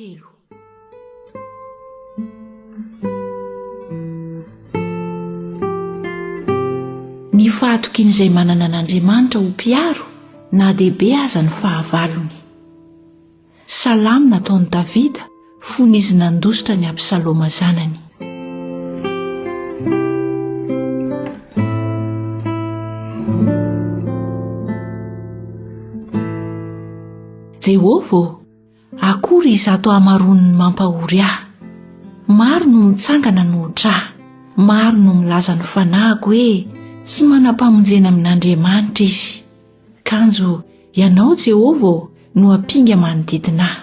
telo. Ny fahatokin'izay manana an'Andriamanitra ho mpiaro na dehibe aza ny fahavalony. Salamo nataon'i Davida fony izy nandositra ny Absaloma zanany. Jehova, akory izato hamaroniny mampahory ahy. Maro no mitsangana nohotra ahy. Maro no milaza ny fanahiko hoe tsy manam-pamonjena amin'Andriamanitra izy. Kanjo ianao Jehova no ampinga manodidina ahy.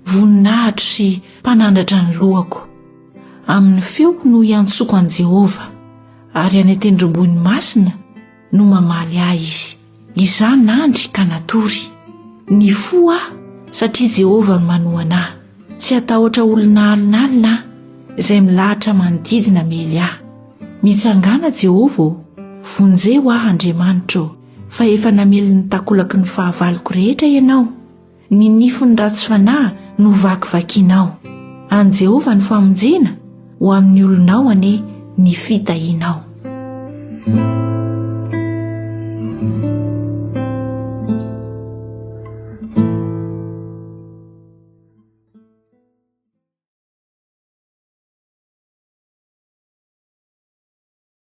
Voninahitro sy mpanandratra ny lohako. Amin'ny feoko no hiantsoko an Jehova, ary any an-tendrombohiny masina no mamaly ahy izy. Izaho nandry ka natory. Ny fo aho satria Jehova no manohana ahy. Tsy atahotra olona alin'alina aho izay milahatra manodidina mely ahy. Mitsangana Jehova, vonjeo aho Andriamanitra, fa efa namely ny takolaky ny fahavaloko rehetra ianao. Ny nifiny ratsy fanahy no vakivakinao. An Jehova ny famonjena ho amin'ny olonao ane ny fitahinao.